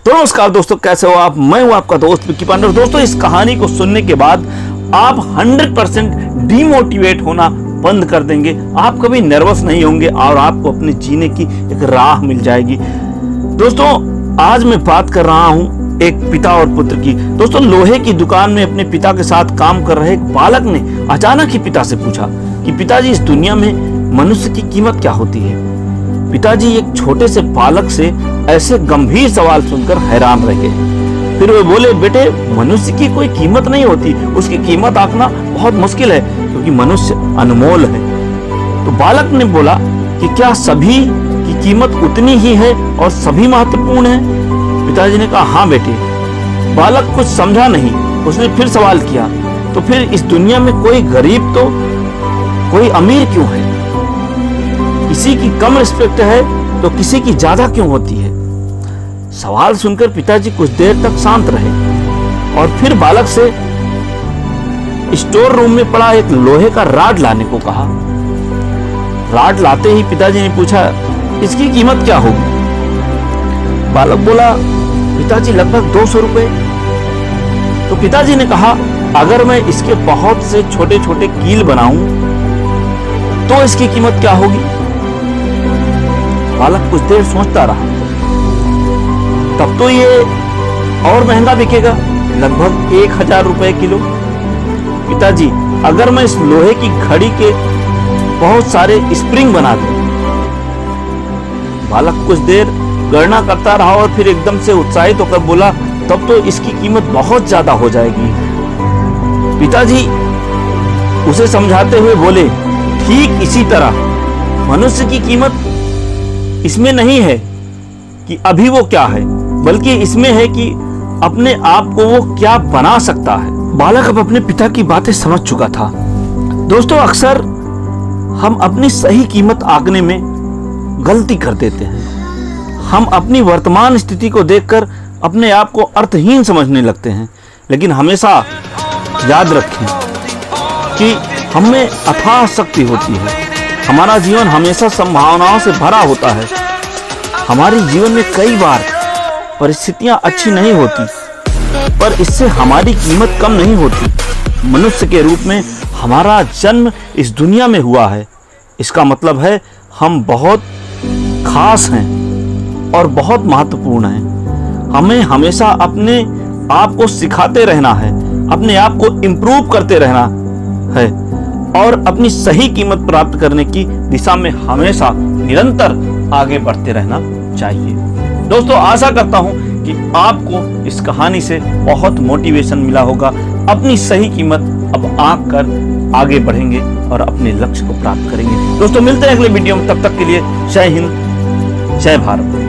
तो नमस्कार दोस्तों, कैसे हो आप। मैं हूं आपका दोस्त विक्की पांडे। दोस्तों, इस कहानी को सुनने के बाद आप 100% डिमोटिवेट होना बंद कर देंगे। आप कभी नर्वस नहीं होंगे और आपको अपने जीने की एक राह मिल जाएगी। दोस्तों, आज मैं बात कर रहा हूं एक पिता और पुत्र की। दोस्तों, लोहे की दुकान में अपने पिता के साथ काम कर रहे एक बालक ने अचानक ही पिता से पूछा कि पिताजी, इस दुनिया में मनुष्य की कीमत क्या होती है। पिताजी एक छोटे से बालक से ऐसे गंभीर सवाल सुनकर हैरान रह गए। फिर वे बोले, बेटे, मनुष्य की कोई कीमत नहीं होती। उसकी कीमत आंकना बहुत मुश्किल है क्योंकि मनुष्य अनमोल है। तो बालक ने बोला कि क्या सभी की कीमत उतनी ही है और सभी महत्वपूर्ण है। पिताजी ने कहा, हाँ बेटे। बालक कुछ समझा नहीं। उसने फिर सवाल किया, तो फिर इस दुनिया में कोई गरीब तो कोई अमीर क्यों है? किसी की कम रिस्पेक्ट है तो किसी की ज्यादा क्यों होती है? सवाल सुनकर पिताजी कुछ देर तक शांत रहे और फिर बालक से स्टोर रूम में पड़ा एक लोहे का राड लाने को कहा। राड लाते ही पिताजी ने पूछा, इसकी कीमत क्या होगी? बालक बोला, पिताजी, लगभग 200 रुपए। तो पिताजी ने कहा, अगर मैं इसके बहुत से छोटे छोटे कील बनाऊं तो इसकी कीमत क्या होगी? बालक कुछ देर सोचता रहा। तब तो ये और महंगा बिकेगा, लगभग 1000 रुपए किलो। पिताजी, अगर मैं इस लोहे की घड़ी के बहुत सारे स्प्रिंग बना दूं? बालक कुछ देर गणना करता रहा और फिर एकदम से उत्साहित होकर बोला, तब तो इसकी कीमत बहुत ज्यादा हो जाएगी। पिताजी उसे समझाते हुए बोले, ठीक इसी तरह मनुष्य की कीमत इसमें नहीं है कि अभी वो क्या है, बल्कि इसमें है कि अपने आप को वो क्या बना सकता है। बालक अब अपने पिता की बातें समझ चुका था। दोस्तों, अक्सर हम अपनी सही कीमत आंकने में गलती कर देते हैं। हम अपनी वर्तमान स्थिति को देखकर अपने आप को अर्थहीन समझने लगते हैं। लेकिन हमेशा याद रखें कि हमें अथाह शक्ति होती है। हमारा जीवन हमेशा संभावनाओं से भरा होता है। हमारे जीवन में कई बार परिस्थितियां अच्छी नहीं होती, पर इससे हमारी कीमत कम नहीं होती। मनुष्य के रूप में हमारा जन्म इस दुनिया में हुआ है। इसका मतलब है हम बहुत खास हैं और बहुत महत्वपूर्ण हैं। हमें हमेशा अपने आप को सिखाते रहना है, अपने आप को इम्प्रूव करते रहना है और अपनी सही कीमत प्राप्त करने की दिशा में हमेशा निरंतर आगे बढ़ते रहना चाहिए। दोस्तों, आशा करता हूं कि आपको इस कहानी से बहुत मोटिवेशन मिला होगा। अपनी सही कीमत अब आंक कर आगे बढ़ेंगे और अपने लक्ष्य को प्राप्त करेंगे। दोस्तों, मिलते हैं अगले वीडियो में। तब तक के लिए जय हिंद, जय भारत।